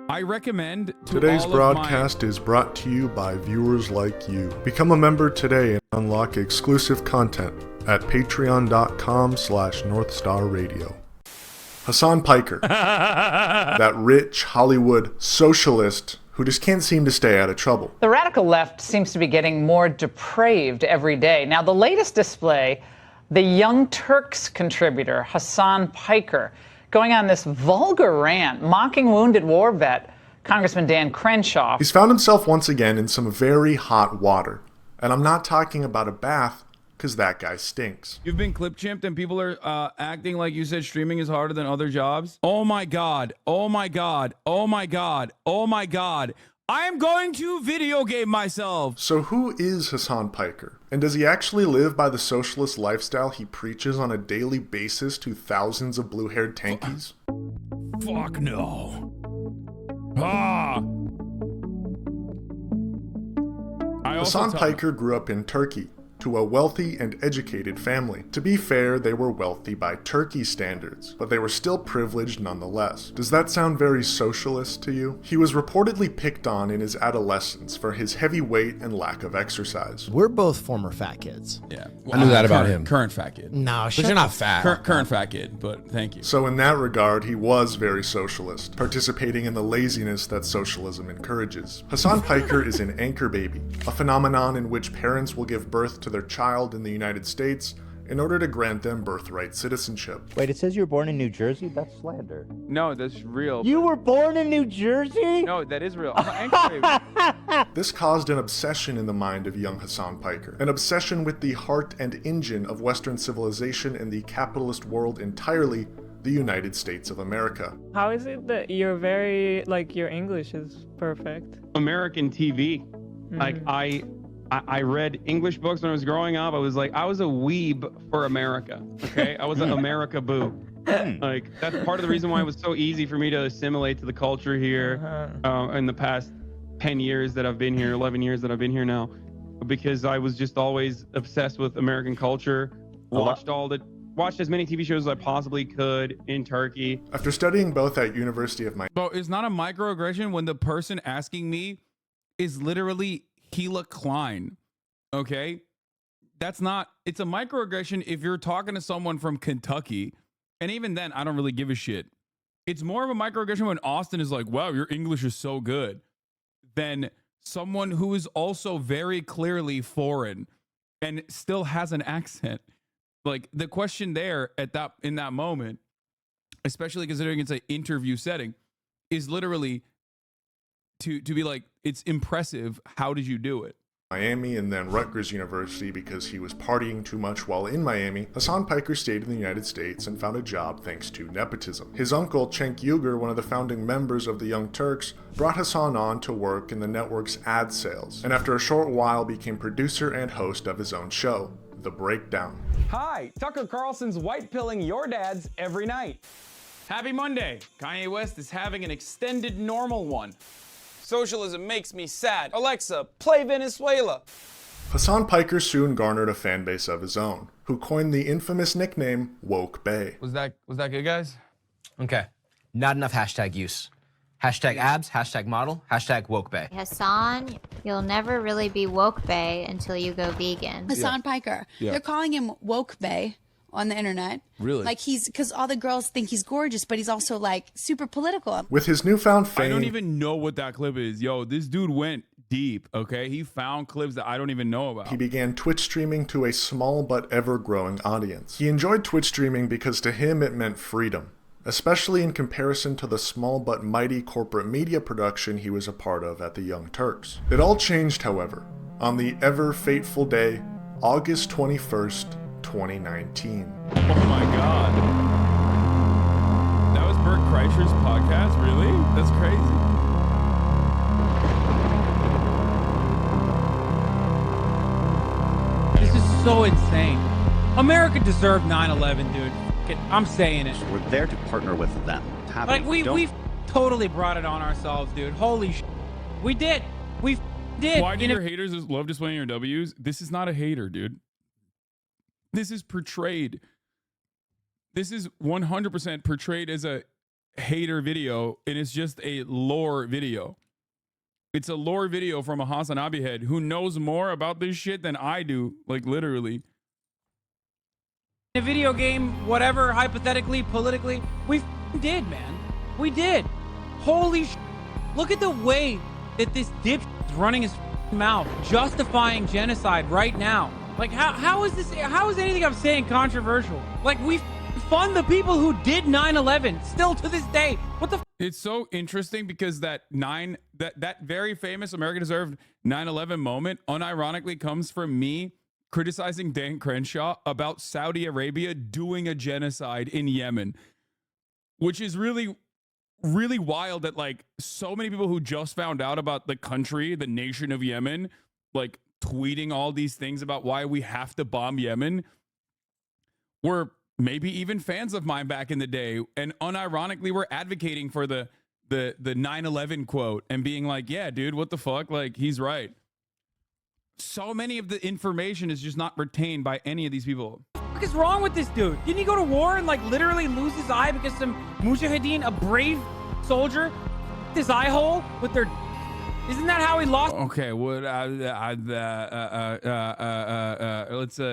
I recommend to Today's all broadcast is brought to you by viewers like you. Become a member today and unlock exclusive content at patreon.com/NorthstarRadio. Hasan Piker, that rich Hollywood socialist who just can't seem to stay out of trouble. The radical left seems to be getting more depraved every day. Now, the latest display, the Young Turks contributor, Hasan Piker, going on this vulgar rant, mocking wounded war vet, Congressman Dan Crenshaw. He's found himself once again in some very hot water. And I'm not talking about a bath, because that guy stinks. You've been clip chimped and people are acting like you said streaming is harder than other jobs. Oh my God. Oh my God. Oh my God. Oh my God. I am going to video game myself. So who is Hasan Piker? And does he actually live by the socialist lifestyle he preaches on a daily basis to thousands of blue-haired tankies? Fuck no. Ah. Hasan Piker grew up in Turkey, to a wealthy and educated family. To be fair, they were wealthy by Turkey standards, but they were still privileged nonetheless. Does that sound very socialist to you? He was reportedly picked on in his adolescence for his heavy weight and lack of exercise. We're both former fat kids. Yeah. I knew that about him. Current fat kid. No, But you're not fat. Current fat kid, but thank you. So in that regard, he was very socialist, participating in the laziness that socialism encourages. Hasan Piker is an anchor baby, a phenomenon in which parents will give birth to their child in the United States in order to grant them birthright citizenship. Wait, it says you were born in New Jersey? That's slander. No, that's real. You were born in New Jersey? No, that is real. I'm an anchor baby. This caused an obsession in the mind of young Hasan Piker, an obsession with the heart and engine of Western civilization and the capitalist world entirely, the United States of America. How is it that you're very, your English is perfect? American TV. Like, I read English books when I was growing up. I was a weeb for America. Okay, I was an America boo. Like, that's part of the reason why it was so easy for me to assimilate to the culture here in the past 10 years that I've been here, 11 years that I've been here now, because I was just always obsessed with American culture. Watched as many TV shows as I possibly could in Turkey. After studying both at University of Miami. Bro, it's not a microaggression when the person asking me is literally Gila Klein, okay? That's not, it's a microaggression if you're talking to someone from Kentucky, and even then, I don't really give a shit. It's more of a microaggression when Austin is like, wow, your English is so good, than someone who is also very clearly foreign and still has an accent. Like, the question there in that moment, especially considering it's an interview setting, is literally to be like, it's impressive. How did you do it? Miami and then Rutgers University because he was partying too much while in Miami. Hasan Piker stayed in the United States and found a job thanks to nepotism. His uncle, Cenk Uygur, one of the founding members of the Young Turks, brought Hasan on to work in the network's ad sales, and after a short while became producer and host of his own show, The Breakdown. Hi, Tucker Carlson's white pilling your dads every night. Happy Monday. Kanye West is having an extended normal one. Socialism makes me sad. Alexa, play Venezuela. Hasan Piker soon garnered a fan base of his own, who coined the infamous nickname Woke Bay. Was that good, guys? Okay. Not enough hashtag use. Hashtag abs, hashtag model, hashtag woke bay. Hasan, you'll never really be woke bay until you go vegan. Hasan Piker. Yeah. They're calling him woke bay on the internet. Really? Like because all the girls think he's gorgeous, but he's also super political. With his newfound fame... I don't even know what that clip is. Yo, this dude went deep, okay? He found clips that I don't even know about. He began Twitch streaming to a small but ever-growing audience. He enjoyed Twitch streaming because to him it meant freedom, especially in comparison to the small but mighty corporate media production he was a part of at the Young Turks. It all changed, however, on the ever-fateful day, August 21st, 2019. Oh my God. That was Bert Kreischer's podcast? Really? That's crazy. This is so insane. America deserved 9/11, dude. I'm saying it. We're there to partner with them. We've totally brought it on ourselves, dude. Holy shit. We did. We did. Why do your haters love displaying your W's? This is not a hater, dude. This is portrayed. This is 100% portrayed as a hater video, and it's just a lore video. It's a lore video from a Hasanabi head who knows more about this shit than I do, like literally. A video game, whatever, hypothetically, politically, we did, man. We did. Holy sh! Look at the way that this dip is running his mouth, justifying genocide right now. Like, how is this? How is anything I'm saying controversial? Like, we fund the people who did 9/11 still to this day. What the? It's so interesting because that very famous America Deserved 9/11 moment unironically comes from me criticizing Dan Crenshaw about Saudi Arabia doing a genocide in Yemen, which is really, really wild that like so many people who just found out about the country, the nation of Yemen, like tweeting all these things about why we have to bomb Yemen were maybe even fans of mine back in the day, and unironically were advocating for the 9/11 quote and being like, yeah, dude, what the fuck? Like, he's right. So many of the information is just not retained by any of these people. What is wrong with this dude? Didn't he go to war and like literally lose his eye because some mujahideen, a brave soldier, his eye hole with their? Isn't that how he lost? Okay, what?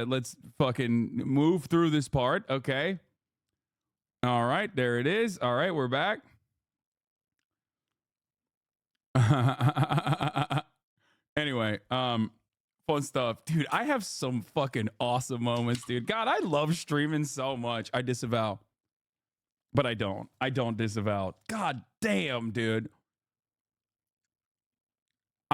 Let's fucking move through this part. Okay. All right, there it is. All right, we're back. Anyway, fun stuff, dude. I have some fucking awesome moments, dude. God, I love streaming so much. I disavow, but I don't. I don't disavow. God damn, dude.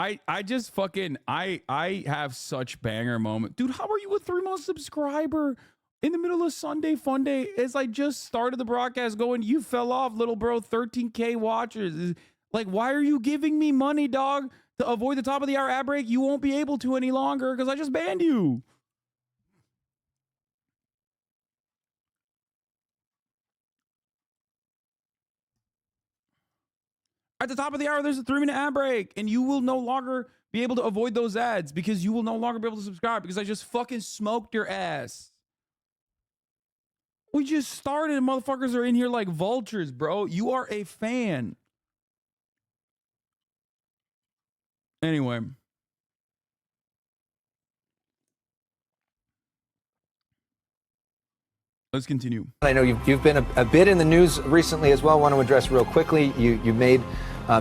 I just fucking I have such banger moment. Dude, how are you a 3-month subscriber in the middle of Sunday fun day as I just started the broadcast going, you fell off, little bro, 13K watchers. Like, why are you giving me money, dog, to avoid the top of the hour ad break? You won't be able to any longer because I just banned you. At the top of the hour, there's a 3-minute ad break, and you will no longer be able to avoid those ads because you will no longer be able to subscribe because I just fucking smoked your ass. We just started, and motherfuckers are in here like vultures, bro. You are a fan. Anyway. Let's continue. I know you've been a bit in the news recently as well. I want to address real quickly. You made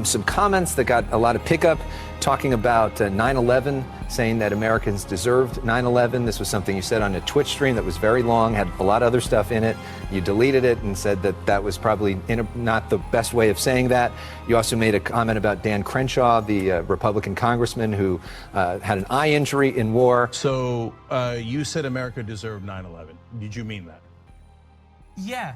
some comments that got a lot of pickup talking about 9/11, saying that Americans deserved 9/11. This was something you said on a Twitch stream that was very long, had a lot of other stuff in it. You deleted it and said that that was probably not the best way of saying that. You also made a comment about Dan Crenshaw, the Republican congressman who had an eye injury in war. So you said America deserved 9/11. Did you mean that? Yeah.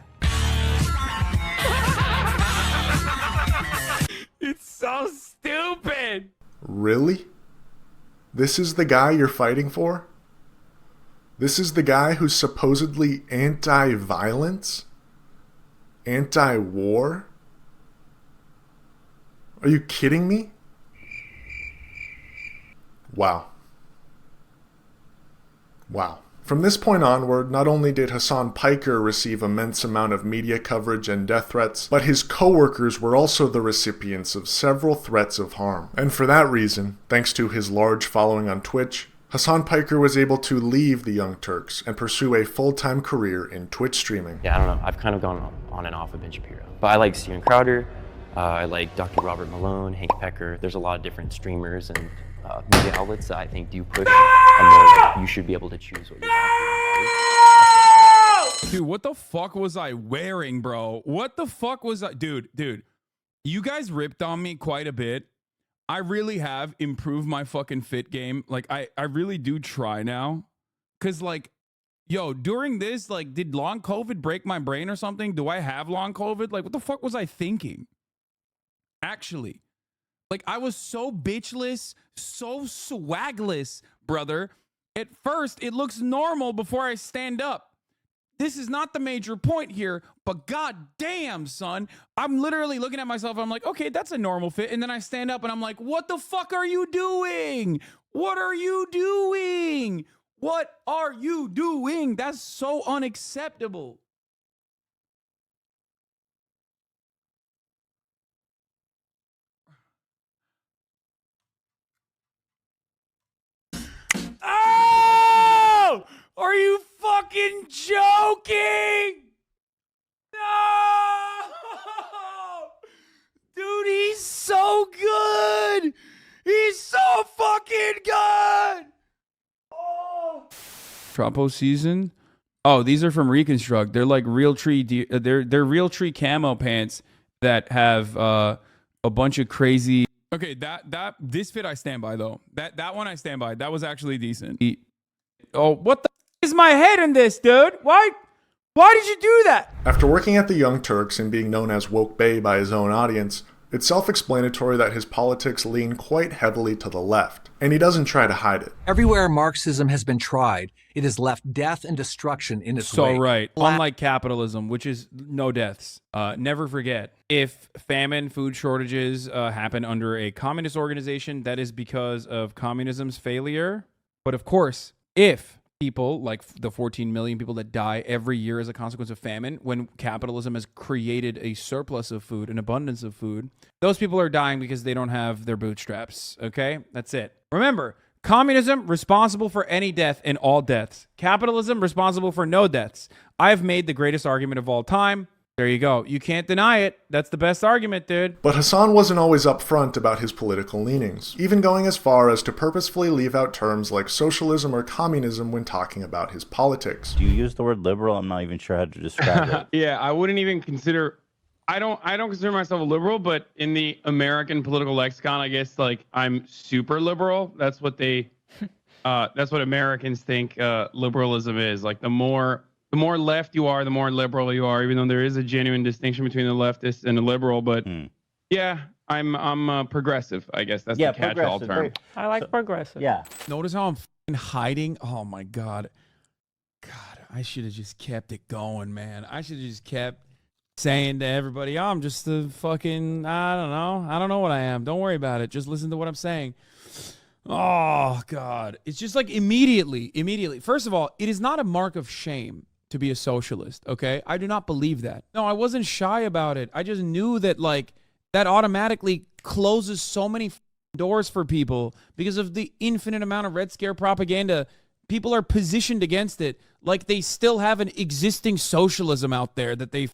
It's so stupid. Really? This is the guy you're fighting for? This is the guy who's supposedly anti-violence? Anti-war? Are you kidding me? Wow. Wow. From this point onward, not only did Hasan Piker receive immense amount of media coverage and death threats, but his co-workers were also the recipients of several threats of harm. And for that reason, thanks to his large following on Twitch, Hasan Piker was able to leave the Young Turks and pursue a full-time career in Twitch streaming. Yeah, I don't know. I've kind of gone on and off with Ben Shapiro. But I like Steven Crowder, I like Dr. Robert Malone, Hank Pecker. There's a lot of different streamers and media outlets that I think do push a more like, you should be able to choose what you want to. Dude, what the fuck was I wearing, bro? What the fuck was I? Dude, you guys ripped on me quite a bit. I really have improved my fucking fit game. Like, I really do try now. Cause like, yo, during this, like, did long COVID break my brain or something? Do I have long COVID? Like, what the fuck was I thinking? Actually. Like, I was so bitchless, so swagless, brother. At first, it looks normal before I stand up. This is not the major point here, but god damn, son. I'm literally looking at myself. I'm like, okay, that's a normal fit. And then I stand up and I'm like, what the fuck are you doing? What are you doing? What are you doing? That's so unacceptable. fucking joking? No! Dude, he's so good. He's so fucking good. Oh. Trumpo season. Oh, these are from Reconstruct. They're like Realtree. They're Realtree camo pants that have a bunch of crazy. Okay, this fit I stand by though. That one I stand by. That was actually decent. Oh, what the is my head in this, dude? Why did you do that? After working at the Young Turks and being known as Woke Bay by his own audience, it's self-explanatory that his politics lean quite heavily to the left, and he doesn't try to hide it. Everywhere Marxism has been tried, it has left death and destruction in its So wake. right. Unlike capitalism, which is no deaths. Never forget, if famine, food shortages happen under a communist organization, that is because of communism's failure. But of course, if people like the 14 million people that die every year as a consequence of famine, when capitalism has created a surplus of food, an abundance of food, those people are dying because they don't have their bootstraps. Okay? That's it. Remember, communism responsible for any death and all deaths. Capitalism responsible for no deaths. I've made the greatest argument of all time. There you go. You can't deny it. That's the best argument, dude. But Hasan wasn't always upfront about his political leanings, even going as far as to purposefully leave out terms like socialism or communism when talking about his politics. Do you use the word liberal? I'm not even sure how to describe it. Yeah, I wouldn't even consider. I don't consider myself a liberal, but in the American political lexicon, I guess like I'm super liberal. That's what they. That's what Americans think liberalism is. Like the more left you are, the more liberal you are, even though there is a genuine distinction between the leftist and the liberal. But yeah, I'm progressive, I guess. That's the catch-all term. I like progressive. Yeah. Notice how I'm fucking hiding. Oh my God. God, I should have just kept it going, man. I should have just kept saying to everybody, oh, I'm just a fucking, I don't know what I am. Don't worry about it. Just listen to what I'm saying. Oh God. It's just like immediately. First of all, it is not a mark of shame to be a socialist, okay? I do not believe that. No, I wasn't shy about it. I just knew that like that automatically closes so many doors for people because of the infinite amount of Red Scare propaganda. People are positioned against it like they still have an existing socialism out there that they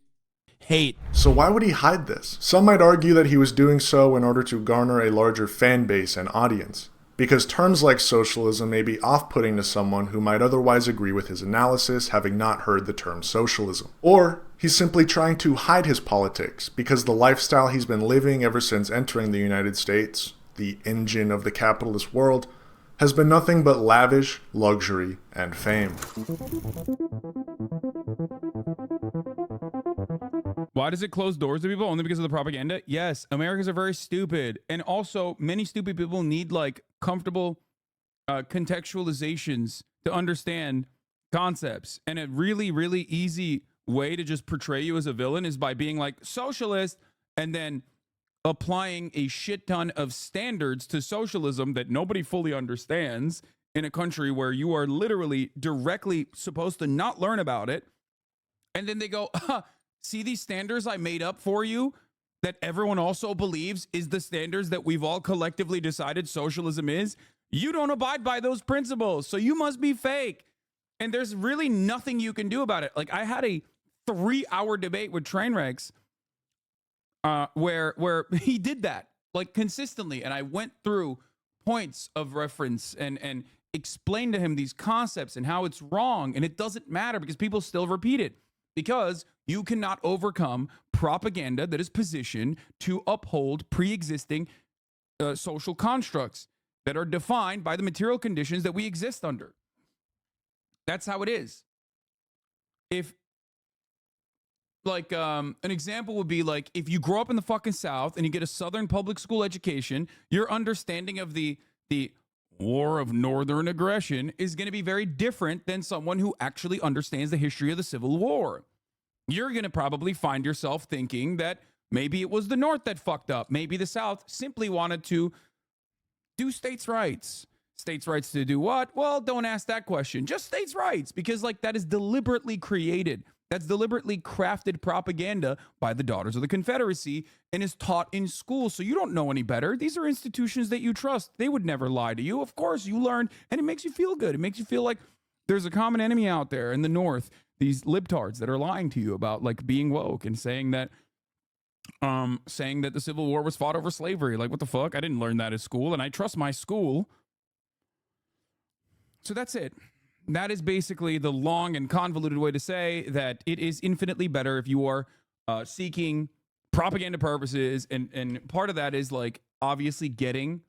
hate. So why would he hide this? Some might argue that he was doing so in order to garner a larger fan base and audience, because terms like socialism may be off-putting to someone who might otherwise agree with his analysis, having not heard the term socialism. Or he's simply trying to hide his politics, because the lifestyle he's been living ever since entering the United States, the engine of the capitalist world, has been nothing but lavish, luxury, and fame. Why does it close doors to people? Only because of the propaganda? Yes, Americans are very stupid. And also, many stupid people need like comfortable contextualizations to understand concepts. And a really, really easy way to just portray you as a villain is by being like socialist and then applying a shit ton of standards to socialism that nobody fully understands in a country where you are literally directly supposed to not learn about it. And then they go, see these standards I made up for you that everyone also believes is the standards that we've all collectively decided socialism is? You don't abide by those principles, so you must be fake. And there's really nothing you can do about it. Like I had a 3-hour debate with Trainwrecks where he did that like consistently, and I went through points of reference and explained to him these concepts and how it's wrong, and it doesn't matter because people still repeat it. Because you cannot overcome propaganda that is positioned to uphold pre-existing social constructs that are defined by the material conditions that we exist under. That's how it is. If, like, an example would be like, if you grow up in the fucking South and you get a Southern public school education, your understanding of the War of Northern Aggression is going to be very different than someone who actually understands the history of the Civil War. You're going to probably find yourself thinking that maybe it was the North that fucked up. Maybe the South simply wanted to do states' rights. States' rights to do what? Well, don't ask that question. Just states' rights, because like that is deliberately created. That's deliberately crafted propaganda by the Daughters of the Confederacy and is taught in school. So you don't know any better. These are institutions that you trust. They would never lie to you. Of course, you learned, and it makes you feel good. It makes you feel like there's a common enemy out there in the North, these libtards that are lying to you about like being woke and saying that the Civil War was fought over slavery. Like, what the fuck? I didn't learn that at school, and I trust my school. So that's it. That is basically the long and convoluted way to say that it is infinitely better if you are seeking propaganda purposes, and part of that is like obviously getting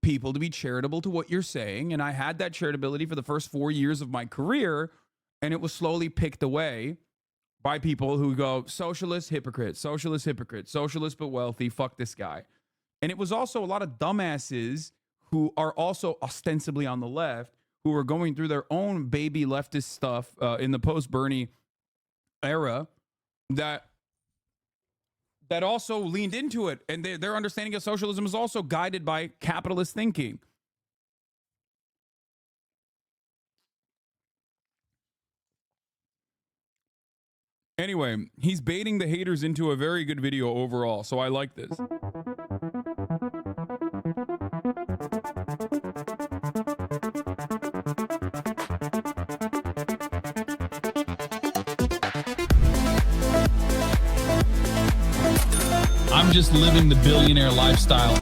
people to be charitable to what you're saying. And I had that charitability for the first 4 years of my career, and it was slowly picked away by people who go, socialist hypocrite, socialist hypocrite, socialist but wealthy, fuck this guy. And it was also a lot of dumbasses who are also ostensibly on the left, who are going through their own baby leftist stuff in the post-Bernie era that also leaned into it. And their understanding of socialism is also guided by capitalist thinking. Anyway, he's baiting the haters into a very good video overall, so I like this. I'm just living the billionaire lifestyle.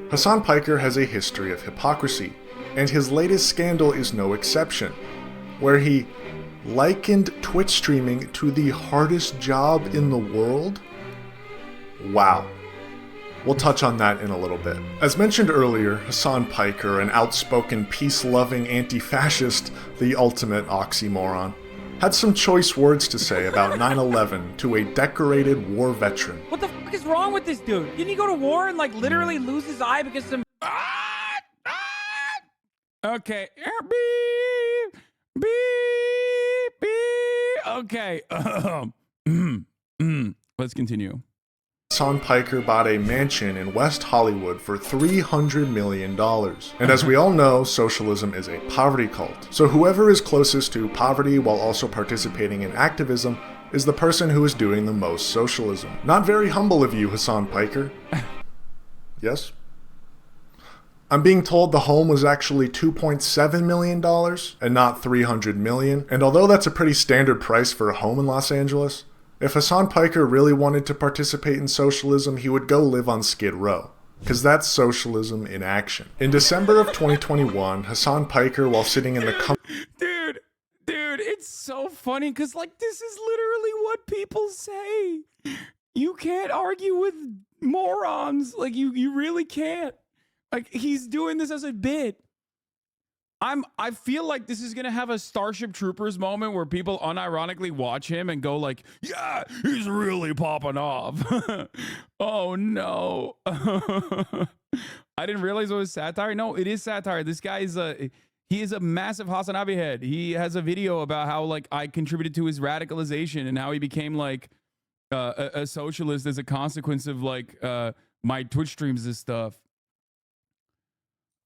Hasan Piker has a history of hypocrisy, and his latest scandal is no exception, where he likened Twitch streaming to the hardest job in the world? Wow. We'll touch on that in a little bit. As mentioned earlier, Hasan Piker, an outspoken, peace-loving anti-fascist, the ultimate oxymoron, had some choice words to say about 9/11 to a decorated war veteran. What the fuck is wrong with this dude? Didn't he go to war and like literally lose his eye because some... Okay. Beep. Beep. Beep. Okay. Let's continue. Hasan Piker bought a mansion in West Hollywood for $300 million. And as we all know, socialism is a poverty cult. So whoever is closest to poverty while also participating in activism is the person who is doing the most socialism. Not very humble of you, Hasan Piker. Yes? I'm being told the home was actually $2.7 million and not $300 million. And although that's a pretty standard price for a home in Los Angeles, if Hasan Piker really wanted to participate in socialism, he would go live on Skid Row. Because that's socialism in action. In December of 2021, Hasan Piker, while sitting in the Dude, it's so funny because, like, this is literally what people say. You can't argue with morons. Like, you really can't. Like, he's doing this as a bit. I feel like this is gonna have a Starship Troopers moment where people unironically watch him and go like, yeah, he's really popping off. Oh no. I didn't realize it was satire. No, it is satire. This guy is he is a massive Hasanabi head. He has a video about how like I contributed to his radicalization and how he became like a socialist as a consequence of like my Twitch streams and stuff.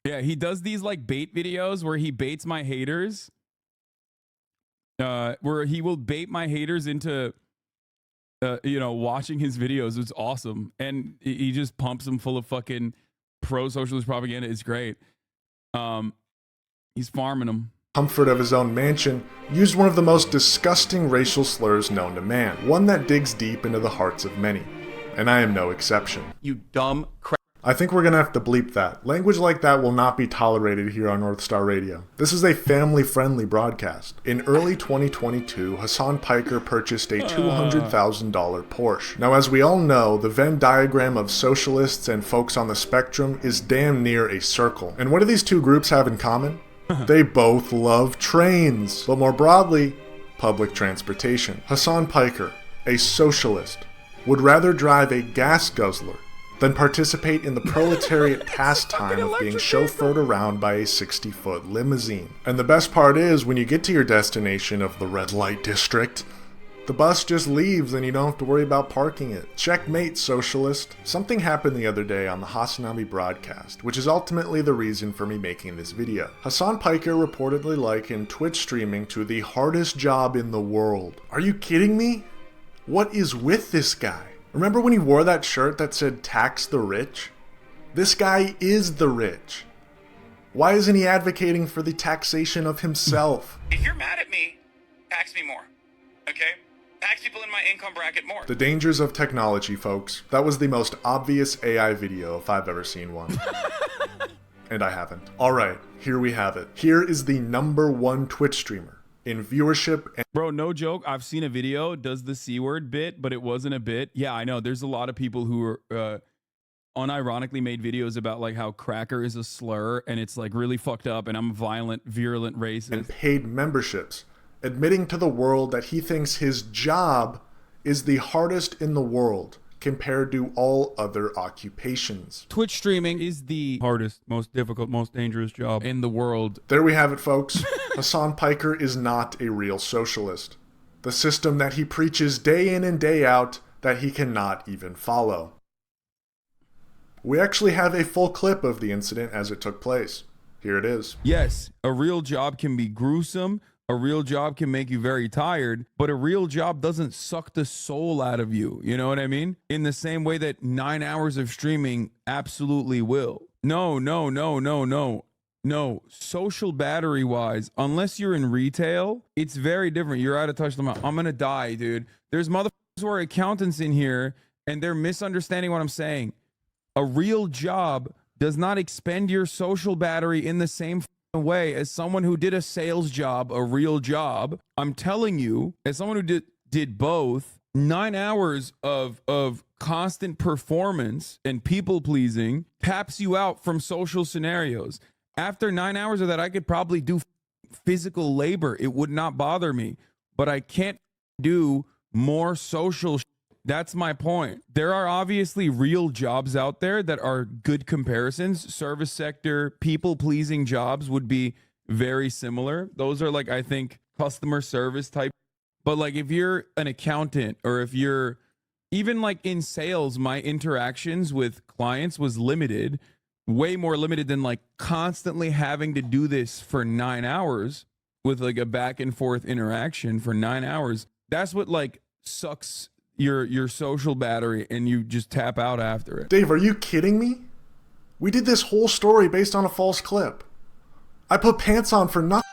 Yeah, he does these like bait videos where he baits my haters. Where he will bait my haters into, watching his videos. It's awesome. And he just pumps them full of fucking pro-socialist propaganda. It's great. He's farming them. Comfort of his own mansion, used one of the most disgusting racial slurs known to man. One that digs deep into the hearts of many. And I am no exception. You dumb crap. I think we're gonna have to bleep that. Language like that will not be tolerated here on North Star Radio. This is a family-friendly broadcast. In early 2022, Hasan Piker purchased a $200,000 Porsche. Now, as we all know, the Venn diagram of socialists and folks on the spectrum is damn near a circle. And what do these two groups have in common? They both love trains, but more broadly, public transportation. Hasan Piker, a socialist, would rather drive a gas guzzler than participate in the proletariat pastime of being chauffeured around by a 60-foot limousine. And the best part is, when you get to your destination of the red light district, the bus just leaves and you don't have to worry about parking it. Checkmate, socialist. Something happened the other day on the Hasanabi broadcast, which is ultimately the reason for me making this video. Hasan Piker reportedly likened Twitch streaming to the hardest job in the world. Are you kidding me? What is with this guy? Remember when he wore that shirt that said tax the rich? This guy is the rich. Why isn't he advocating for the taxation of himself? If you're mad at me, tax me more. Okay? Tax people in my income bracket more. The dangers of technology, folks. That was the most obvious AI video if I've ever seen one. And I haven't. Alright, here we have it. Here is the #1 Twitch streamer in viewership and— Bro, no joke. I've seen a video, does the C word bit, but it wasn't a bit. Yeah, I know. There's a lot of people who are unironically made videos about like how cracker is a slur and it's like really fucked up and I'm a violent, virulent racist. and paid memberships, admitting to the world that he thinks his job is the hardest in the world compared to all other occupations. Twitch streaming is the hardest, most difficult, most dangerous job in the world. There we have it, folks. Hasan Piker is not a real socialist. The system that he preaches day in and day out that he cannot even follow. We actually have a full clip of the incident as it took place. Here it is. Yes, a real job can be gruesome. A real job can make you very tired, but a real job doesn't suck the soul out of you. You know what I mean? In the same way that 9 hours of streaming absolutely will. No. Social battery wise, unless you're in retail, it's very different. You're out of touch with them. I'm going to die, dude. There's motherfuckers who are accountants in here and they're misunderstanding what I'm saying. A real job does not expend your social battery in the same way as someone who did a sales job, a real job. I'm telling you, as someone who did both, 9 hours of constant performance and people pleasing taps you out from social scenarios. After 9 hours of that, I could probably do physical labor. It would not bother me, but I can't do more social shit. That's my point. There are obviously real jobs out there that are good comparisons. Service sector, people-pleasing jobs would be very similar. Those are like, I think, customer service type. But like if you're an accountant or if you're even like in sales, my interactions with clients was limited, way more limited than like constantly having to do this for 9 hours with like a back and forth interaction for 9 hours. That's what like sucks your social battery and you just tap out after it. Dave, are you kidding me? We did this whole story based on a false clip. I put pants on for nothing.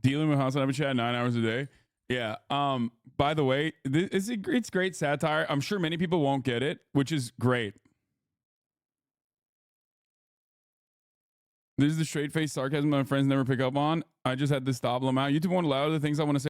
Dealing with Hasanabi chat 9 hours a day. Yeah. By the way, it's great satire. I'm sure many people won't get it, which is great. This is the straight face sarcasm my friends never pick up on. I just had to stop them out. YouTube won't allow the things I want to say.